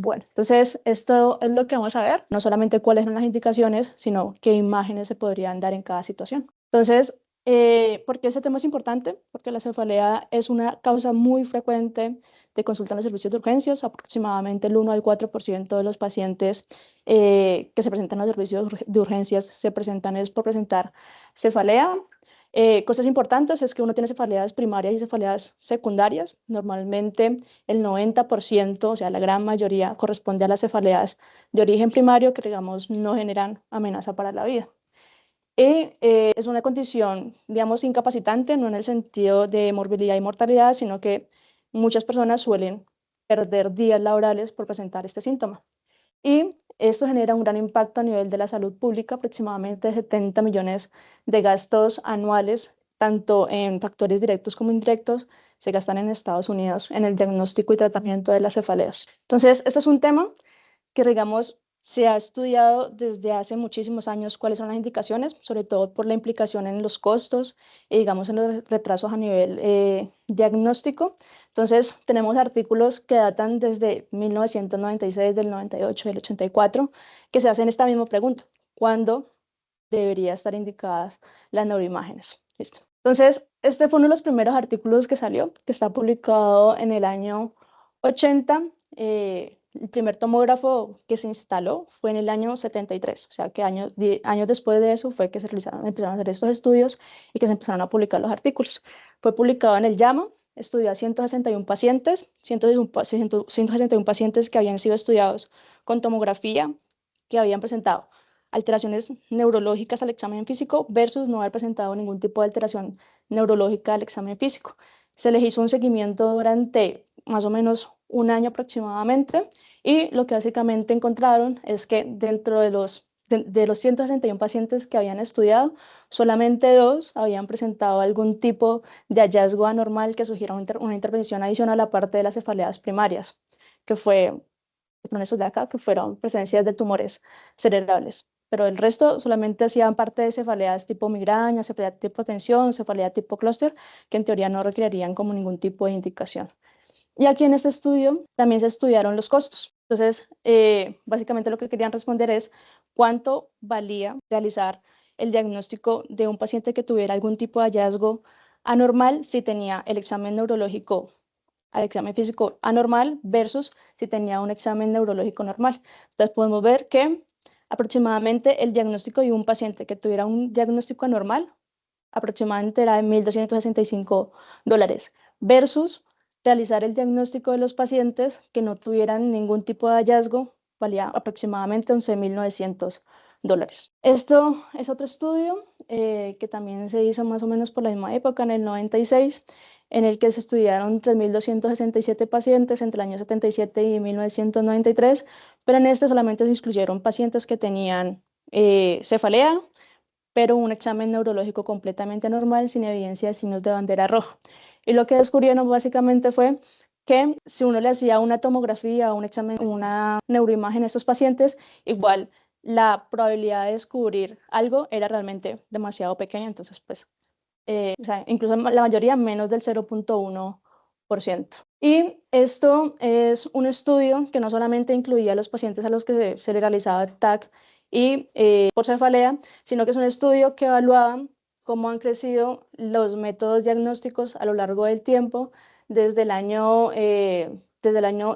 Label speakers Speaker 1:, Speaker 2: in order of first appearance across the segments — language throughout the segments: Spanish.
Speaker 1: Bueno, entonces esto es lo que vamos a ver, no solamente cuáles son las indicaciones, sino qué imágenes se podrían dar en cada situación. Entonces, ¿por qué ese tema es importante? Porque la cefalea es una causa muy frecuente de consulta en los servicios de urgencias. Aproximadamente el 1 al 4% de los pacientes que se presentan en los servicios de urgencias se presentan es por presentar cefalea. Cosas importantes es que uno tiene cefaleas primarias y cefaleas secundarias. Normalmente el 90%, o sea, la gran mayoría, corresponde a las cefaleas de origen primario que, digamos, no generan amenaza para la vida. Y es una condición, digamos, incapacitante, no en el sentido de morbilidad y mortalidad, sino que muchas personas suelen perder días laborales por presentar este síntoma. Y esto genera un gran impacto a nivel de la salud pública, aproximadamente 70 millones de gastos anuales, tanto en factores directos como indirectos, se gastan en Estados Unidos en el diagnóstico y tratamiento de las cefaleas. Entonces, este es un tema que, digamos, se ha estudiado desde hace muchísimos años cuáles son las indicaciones, sobre todo por la implicación en los costos y, digamos, en los retrasos a nivel diagnóstico. Entonces, tenemos artículos que datan desde 1996, del 98, del 84, que se hacen esta misma pregunta: ¿cuándo debería estar indicadas las neuroimágenes? Listo. Entonces, este fue uno de los primeros artículos que salió, que está publicado en el año 80. El primer tomógrafo que se instaló fue en el año 73, o sea que años después de eso fue que empezaron a hacer estos estudios y que se empezaron a publicar los artículos. Fue publicado en el JAMA, estudió a 161 pacientes, 161 pacientes que habían sido estudiados con tomografía, que habían presentado alteraciones neurológicas al examen físico versus no haber presentado ningún tipo de alteración neurológica al examen físico. Se les hizo un seguimiento durante más o menos un año aproximadamente, y lo que básicamente encontraron es que dentro de los 161 pacientes que habían estudiado, solamente 2 habían presentado algún tipo de hallazgo anormal que sugiera una intervención adicional aparte de las cefaleas primarias, que fue, con esos de acá, que fueron presencias de tumores cerebrales. Pero el resto solamente hacían parte de cefaleas tipo migraña, cefalea tipo tensión, cefalea tipo clúster, que en teoría no requerirían como ningún tipo de indicación. Y aquí en este estudio también se estudiaron los costos. Entonces, básicamente lo que querían responder es cuánto valía realizar el diagnóstico de un paciente que tuviera algún tipo de hallazgo anormal si tenía el examen neurológico al examen físico anormal versus si tenía un examen neurológico normal. Entonces podemos ver que aproximadamente el diagnóstico de un paciente que tuviera un diagnóstico anormal aproximadamente era de $1.265 versus realizar el diagnóstico de los pacientes que no tuvieran ningún tipo de hallazgo, valía aproximadamente $11.900. Esto es otro estudio que también se hizo más o menos por la misma época, en el 96, en el que se estudiaron 3.267 pacientes entre el año 77 y 1993, pero en este solamente se incluyeron pacientes que tenían cefalea, pero un examen neurológico completamente normal, sin evidencia de signos de bandera roja. Y lo que descubrieron básicamente fue que si uno le hacía una tomografía o un examen, una neuroimagen a estos pacientes, igual la probabilidad de descubrir algo era realmente demasiado pequeña. Entonces, pues, o sea, incluso la mayoría menos del 0.1%. Y esto es un estudio que no solamente incluía a los pacientes a los que se les realizaba TAC y por cefalea, sino que es un estudio que evaluaba cómo han crecido los métodos diagnósticos a lo largo del tiempo, desde el año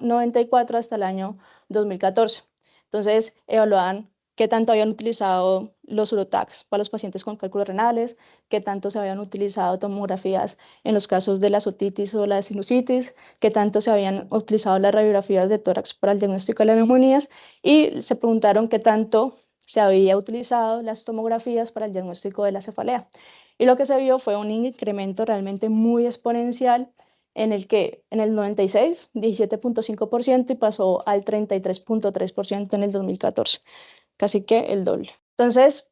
Speaker 1: 94 hasta el año 2014. Entonces, evaluaban qué tanto habían utilizado los urotacs para los pacientes con cálculos renales, qué tanto se habían utilizado tomografías en los casos de la otitis o la sinusitis, qué tanto se habían utilizado las radiografías de tórax para el diagnóstico de las neumonías, y se preguntaron qué tanto se había utilizado las tomografías para el diagnóstico de la cefalea. Y lo que se vio fue un incremento realmente muy exponencial en el que en el 96, 17.5% y pasó al 33.3% en el 2014, casi que el doble. Entonces,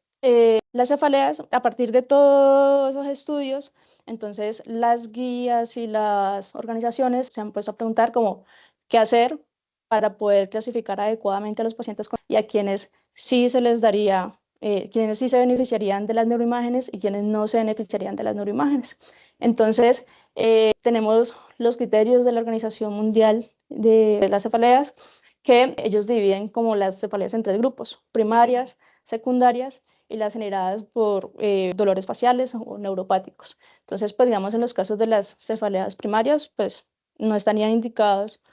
Speaker 1: las cefaleas, a partir de todos esos estudios, entonces las guías y las organizaciones se han puesto a preguntar como qué hacer para poder clasificar adecuadamente a los pacientes y a quienes sí se les daría, quienes sí se beneficiarían de las neuroimágenes y quienes no se beneficiarían de las neuroimágenes. Entonces, tenemos los criterios de la Organización Mundial de las Cefaleas, que ellos dividen como las cefaleas en tres grupos: primarias, secundarias y las generadas por dolores faciales o neuropáticos. Entonces, pues digamos, en los casos de las cefaleas primarias, pues no estarían indicados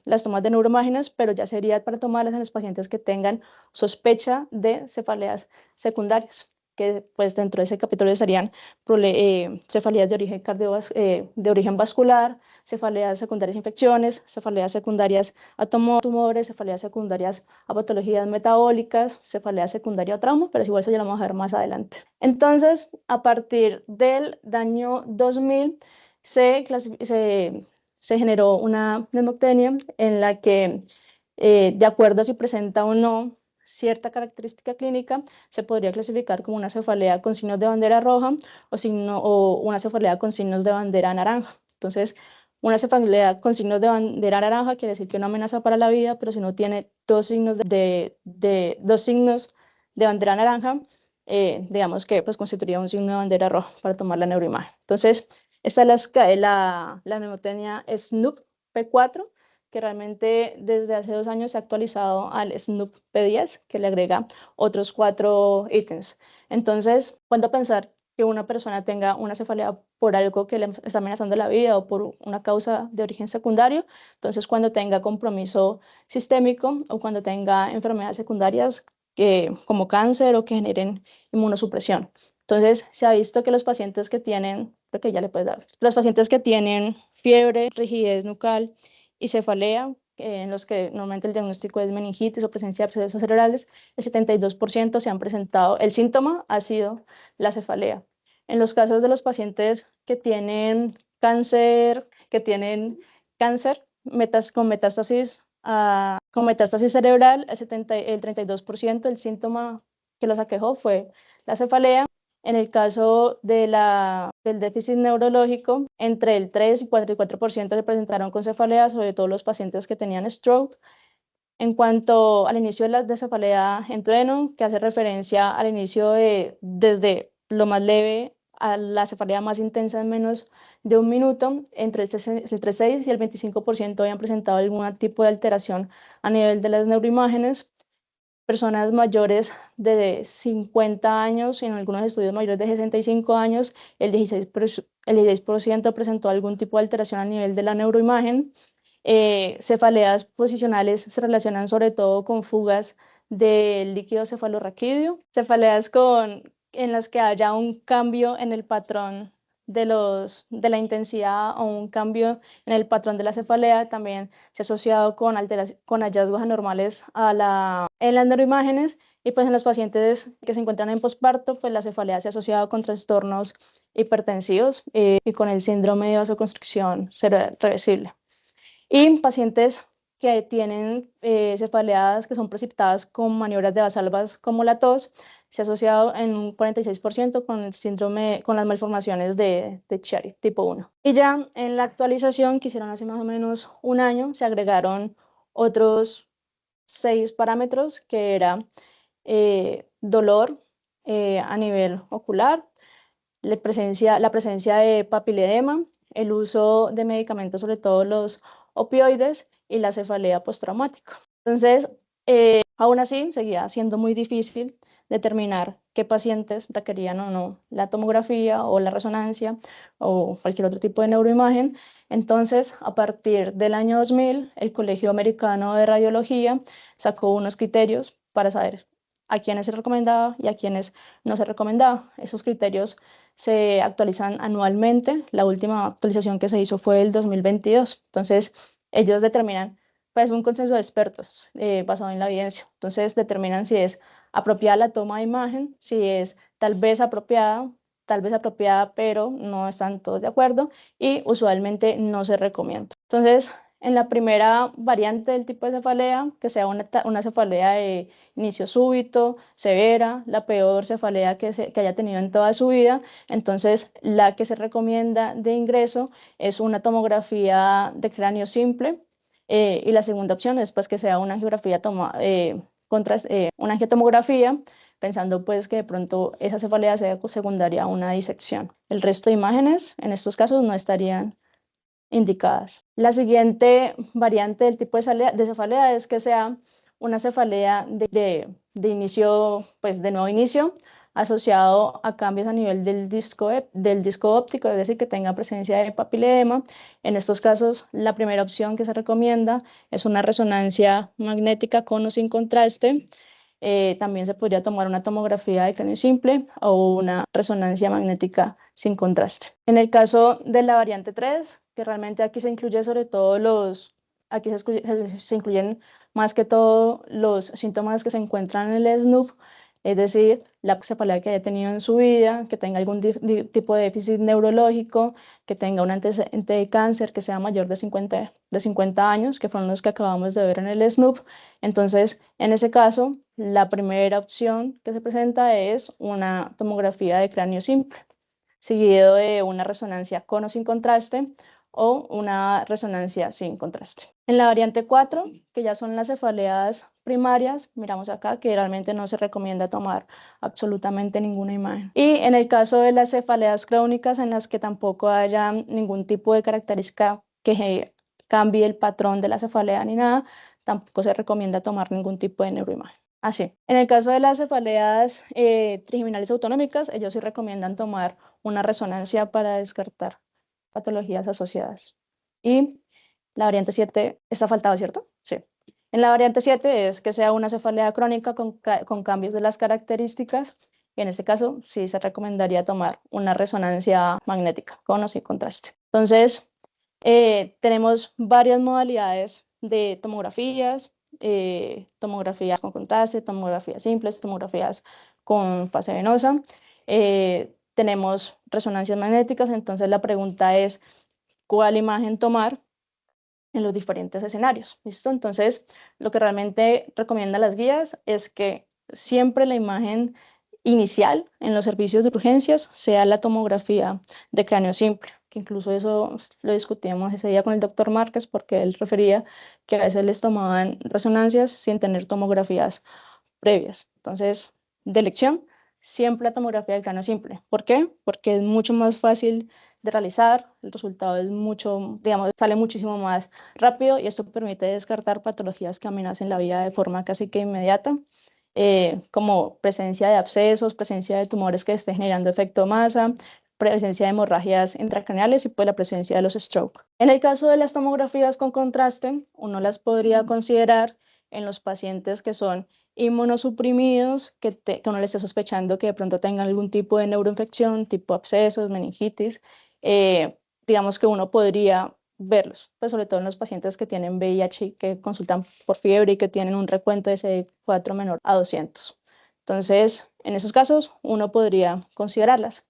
Speaker 1: las tomas de neuroimágenes, pero ya sería para tomarlas en los pacientes que tengan sospecha de cefaleas secundarias, que pues dentro de ese capítulo estarían cefaleas de origen de origen vascular, cefaleas secundarias a infecciones, cefaleas secundarias a tumores, cefaleas secundarias a patologías metabólicas, cefalea secundaria a trauma, pero igual eso ya lo vamos a ver más adelante. Entonces, a partir del año 2000 se generó una mnemotecnia en la que, de acuerdo a si presenta o no cierta característica clínica, se podría clasificar como una cefalea con signos de bandera roja o una cefalea con signos de bandera naranja. Entonces, una cefalea con signos de bandera naranja quiere decir que no amenaza para la vida, pero si no tiene dos signos dos signos de bandera naranja, digamos que pues constituiría un signo de bandera roja para tomar la neuroimagen. Entonces, esta es la mnemotecnia SNOOP P4, que realmente desde hace 2 años se ha actualizado al SNOOP P10, que le agrega otros 4 ítems. Entonces, cuando pensar que una persona tenga una cefalea por algo que le está amenazando la vida o por una causa de origen secundario, entonces cuando tenga compromiso sistémico o cuando tenga enfermedades secundarias como cáncer o que generen inmunosupresión. Entonces, se ha visto que los pacientes que tienen, creo que ya le puedes dar, los pacientes que tienen fiebre, rigidez nucal y cefalea, en los que normalmente el diagnóstico es meningitis o presencia de abscesos cerebrales, el 72% se han presentado, el síntoma ha sido la cefalea. En los casos de los pacientes que tienen cáncer, con metástasis cerebral, el 32%, el síntoma que los aquejó fue la cefalea. En el caso del déficit neurológico, entre el 3 y 44% se presentaron con cefalea, sobre todo los pacientes que tenían stroke. En cuanto al inicio de la cefalea en trueno, que hace referencia al inicio desde lo más leve a la cefalea más intensa en menos de 1 minuto, entre el 6 y el 25% habían presentado algún tipo de alteración a nivel de las neuroimágenes. Personas mayores de 50 años y en algunos estudios mayores de 65 años, el 16% presentó algún tipo de alteración a nivel de la neuroimagen. Cefaleas posicionales se relacionan sobre todo con fugas del líquido cefalorraquídeo, en las que haya un cambio en el patrón de la intensidad o un cambio en el patrón de la cefalea. También se ha asociado con hallazgos anormales en las neuroimágenes, y pues en los pacientes que se encuentran en posparto, pues la cefalea se ha asociado con trastornos hipertensivos y con el síndrome de vasoconstricción cerebral reversible. Y pacientes que tienen cefaleas que son precipitadas con maniobras de Valsalva como la tos, se ha asociado en un 46% con el síndrome, con las malformaciones de Chiari tipo 1. Y ya en la actualización que hicieron hace más o menos 1 año, se agregaron otros 6 parámetros, que era dolor a nivel ocular, la presencia de papiledema, el uso de medicamentos, sobre todo los opioides, y la cefalea postraumática. Entonces, aún así, seguía siendo muy difícil determinar qué pacientes requerían o no la tomografía o la resonancia o cualquier otro tipo de neuroimagen. Entonces, a partir del año 2000, el Colegio Americano de Radiología sacó unos criterios para saber a quiénes se recomendaba y a quiénes no se recomendaba. Esos criterios se actualizan anualmente. La última actualización que se hizo fue el 2022. Entonces, ellos determinan, pues, un consenso de expertos basado en la evidencia. Entonces, determinan si es apropiada la toma de imagen, si es tal vez apropiada, pero no están todos de acuerdo, y usualmente no se recomienda. Entonces, en la primera variante del tipo de cefalea, que sea una cefalea de inicio súbito, severa, la peor cefalea que haya tenido en toda su vida, entonces la que se recomienda de ingreso es una tomografía de cráneo simple, y la segunda opción es pues que sea una una angiotomografía, pensando pues que de pronto esa cefalea sea secundaria a una disección. El resto de imágenes en estos casos no estarían indicadas. La siguiente variante del tipo de cefalea es que sea una cefalea de inicio, pues de nuevo inicio, asociado a cambios a nivel del disco óptico, es decir, que tenga presencia de papilema. En estos casos, la primera opción que se recomienda es una resonancia magnética con o sin contraste. También se podría tomar una tomografía de cráneo simple o una resonancia magnética sin contraste. En el caso de la variante 3, que realmente aquí se incluye sobre todo aquí se incluyen más que todo los síntomas que se encuentran en el SNP, es decir, la cefalea que haya tenido en su vida, que tenga algún tipo de déficit neurológico, que tenga un antecedente de cáncer que sea mayor de 50 años, que fueron los que acabamos de ver en el SNP. Entonces, en ese caso, la primera opción que se presenta es una tomografía de cráneo simple, seguido de una resonancia con o sin contraste o una resonancia sin contraste. En la variante 4, que ya son las cefaleas primarias, miramos acá que realmente no se recomienda tomar absolutamente ninguna imagen. Y en el caso de las cefaleas crónicas, en las que tampoco haya ningún tipo de característica que cambie el patrón de la cefalea ni nada, tampoco se recomienda tomar ningún tipo de neuroimagen. Así, en el caso de las cefaleas trigeminales autonómicas, ellos sí recomiendan tomar una resonancia para descartar patologías asociadas. Y la variante 7 está faltado, ¿cierto? Sí. En la variante 7 es que sea una cefalea crónica con cambios de las características. Y en este caso, sí se recomendaría tomar una resonancia magnética con o sin contraste. Entonces, tenemos varias modalidades de tomografías, tomografías con contraste, tomografías simples, tomografías con fase venosa. Tenemos resonancias magnéticas, entonces la pregunta es, ¿cuál imagen tomar en los diferentes escenarios? ¿Listo? Entonces, lo que realmente recomiendan las guías es que siempre la imagen inicial en los servicios de urgencias sea la tomografía de cráneo simple, que incluso eso lo discutimos ese día con el doctor Márquez, porque él refería que a veces les tomaban resonancias sin tener tomografías previas. Entonces, de elección, siempre la tomografía del cráneo simple. ¿Por qué? Porque es mucho más fácil de realizar, el resultado es mucho, digamos, sale muchísimo más rápido y esto permite descartar patologías que amenacen la vida de forma casi que inmediata, como presencia de abscesos, presencia de tumores que estén generando efecto masa, presencia de hemorragias intracraneales y pues la presencia de los stroke. En el caso de las tomografías con contraste, uno las podría considerar en los pacientes que son inmunosuprimidos, que uno le esté sospechando que de pronto tengan algún tipo de neuroinfección, tipo abscesos, meningitis, digamos que uno podría verlos, pues sobre todo en los pacientes que tienen VIH y que consultan por fiebre y que tienen un recuento de CD4 menor a 200. Entonces, en esos casos, uno podría considerarlas.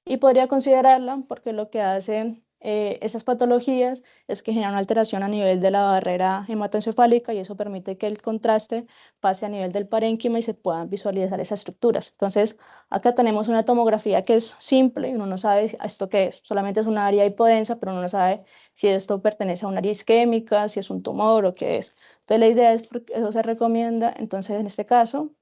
Speaker 1: Y podría considerarla porque lo que hacen esas patologías es que generan una alteración a nivel de la barrera hematoencefálica y eso permite que el contraste pase a nivel del parénquima y se puedan visualizar esas estructuras. Entonces, acá tenemos una tomografía que es simple, uno no sabe esto qué es, solamente es una área hipodensa, pero uno no sabe si esto pertenece a una área isquémica, si es un tumor o qué es. Entonces, la idea es porque eso se recomienda, entonces en este caso,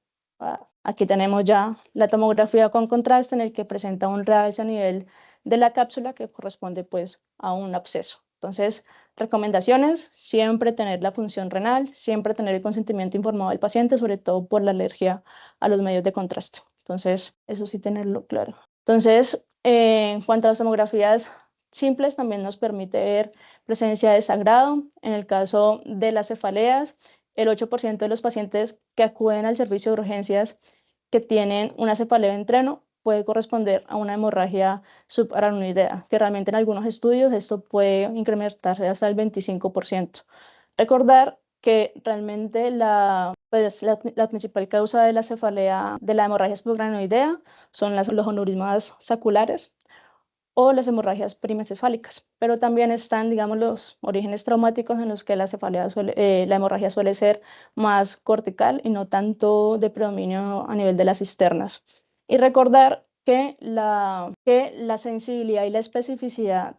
Speaker 1: aquí tenemos ya la tomografía con contraste en el que presenta un realce a nivel de la cápsula que corresponde pues a un absceso. Entonces, recomendaciones, siempre tener la función renal, siempre tener el consentimiento informado del paciente, sobre todo por la alergia a los medios de contraste. Entonces, eso sí tenerlo claro. Entonces, en cuanto a las tomografías simples, también nos permite ver presencia de sangrado. En el caso de las cefaleas, el 8% de los pacientes que acuden al servicio de urgencias que tienen una cefalea de entreno puede corresponder a una hemorragia subaracnoidea, que realmente en algunos estudios esto puede incrementarse hasta el 25%. Recordar que realmente pues, la principal causa de la cefalea, de la hemorragia subaracnoidea, son los aneurismas saculares o las hemorragias perimencefálicas, pero también están, digamos, los orígenes traumáticos en los que la la hemorragia suele ser más cortical y no tanto de predominio a nivel de las cisternas. Y recordar que la sensibilidad y la especificidad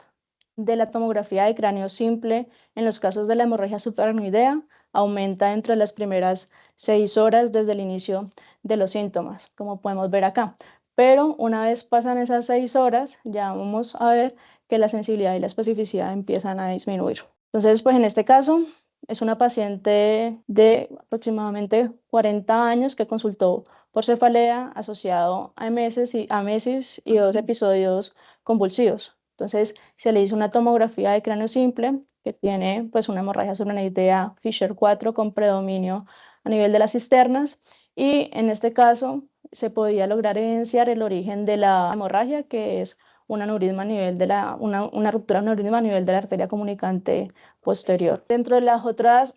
Speaker 1: de la tomografía de cráneo simple en los casos de la hemorragia subaracnoidea aumenta entre las primeras 6 horas desde el inicio de los síntomas, como podemos ver acá. Pero una vez pasan esas 6 horas, ya vamos a ver que la sensibilidad y la especificidad empiezan a disminuir. Entonces, pues en este caso es una paciente de aproximadamente 40 años que consultó por cefalea asociado a meses y 2 episodios convulsivos. Entonces, se le hizo una tomografía de cráneo simple que tiene pues una hemorragia supraaneurítea Fisher 4 con predominio a nivel de las cisternas, y en este caso se podía lograr evidenciar el origen de la hemorragia, que es un aneurisma a nivel de una ruptura de aneurisma a nivel de la arteria comunicante posterior. Dentro de las otras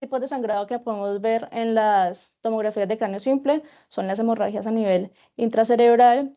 Speaker 1: tipos de sangrado que podemos ver en las tomografías de cráneo simple son las hemorragias a nivel intracerebral.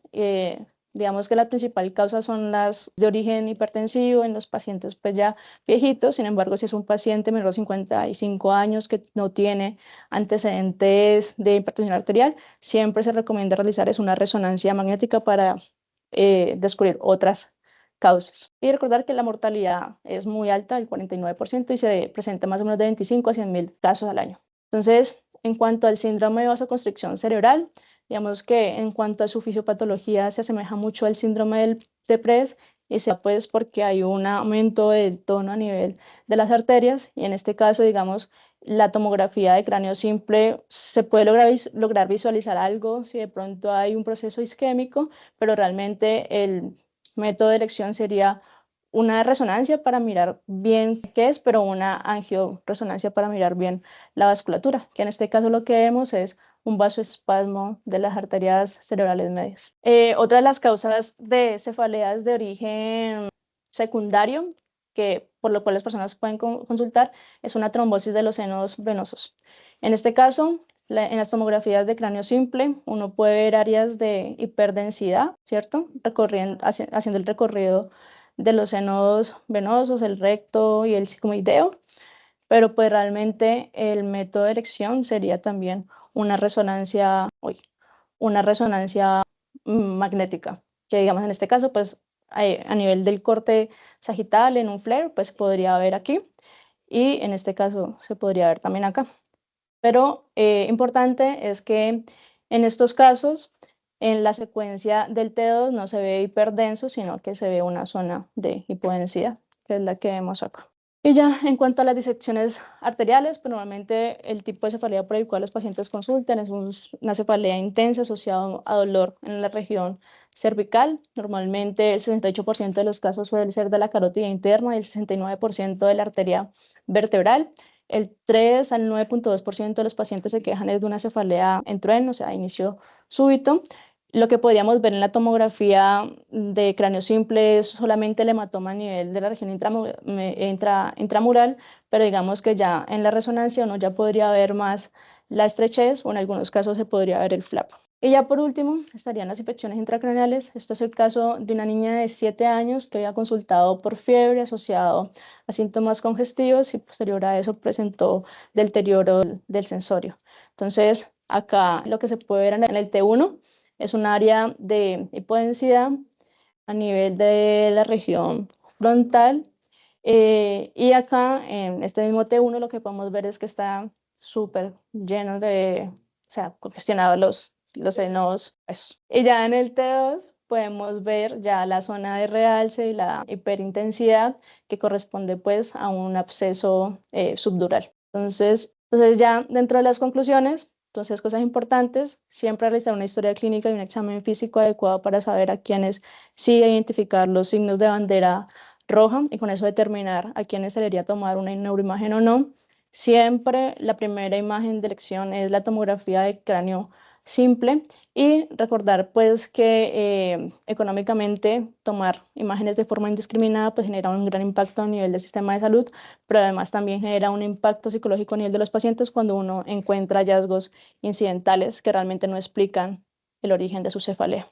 Speaker 1: Digamos que la principal causa son las de origen hipertensivo en los pacientes pues ya viejitos. Sin embargo, si es un paciente menor de 55 años que no tiene antecedentes de hipertensión arterial, siempre se recomienda realizar una resonancia magnética para descubrir otras causas. Y recordar que la mortalidad es muy alta, el 49%, y se presenta más o menos de 25 a 100.000 casos al año. Entonces, en cuanto al síndrome de vasoconstricción cerebral, digamos que en cuanto a su fisiopatología se asemeja mucho al síndrome del DEPRES, y sea pues porque hay un aumento del tono a nivel de las arterias, y en este caso, digamos, la tomografía de cráneo simple se puede lograr visualizar algo si de pronto hay un proceso isquémico, pero realmente el método de elección sería una resonancia para mirar bien qué es, pero una angioresonancia para mirar bien la vasculatura, que en este caso lo que vemos es un vasoespasmo de las arterias cerebrales medias. Otra de las causas de cefaleas de origen secundario, que por lo cual las personas pueden consultar, es una trombosis de los senos venosos. En este caso, en las tomografías de cráneo simple, uno puede ver áreas de hiperdensidad, ¿cierto? Haciendo el recorrido de los senos venosos, el recto y el sigmoideo, pero pues realmente el método de elección sería también una resonancia magnética, que digamos en este caso, pues a nivel del corte sagital en un FLAIR, pues podría ver aquí, y en este caso se podría ver también acá. Pero importante es que en estos casos, en la secuencia del T2 no se ve hiperdenso, sino que se ve una zona de hipodensidad, que es la que vemos acá. Y ya en cuanto a las disecciones arteriales, pues normalmente el tipo de cefalea por el cual los pacientes consultan es una cefalea intensa asociada a dolor en la región cervical. Normalmente el 68% de los casos suele ser de la carótida interna y el 69% de la arteria vertebral. El 3 al 9.2% de los pacientes se quejan es de una cefalea en trueno, o sea, inicio súbito. Lo que podríamos ver en la tomografía de cráneo simple es solamente el hematoma a nivel de la región intramural, pero digamos que ya en la resonancia uno ya podría ver más la estrechez, o en algunos casos se podría ver el flap. Y ya por último estarían las infecciones intracraneales. Esto es el caso de una niña de 7 años que había consultado por fiebre asociado a síntomas congestivos y posterior a eso presentó deterioro del sensorio. Entonces, acá lo que se puede ver en el T1 es un área de hipodensidad a nivel de la región frontal, y acá en este mismo T1 lo que podemos ver es que está súper lleno o sea, congestionados los senos esos. Y ya en el T2 podemos ver ya la zona de realce y la hiperintensidad que corresponde pues a un absceso subdural. Entonces ya dentro de las conclusiones, entonces, cosas importantes, siempre realizar una historia clínica y un examen físico adecuado para saber a quiénes sí identificar los signos de bandera roja, y con eso determinar a quiénes se debería tomar una neuroimagen o no. Siempre la primera imagen de elección es la tomografía de cráneo simple, y recordar pues que económicamente tomar imágenes de forma indiscriminada pues genera un gran impacto a nivel del sistema de salud, pero además también genera un impacto psicológico a nivel de los pacientes cuando uno encuentra hallazgos incidentales que realmente no explican el origen de su cefalea.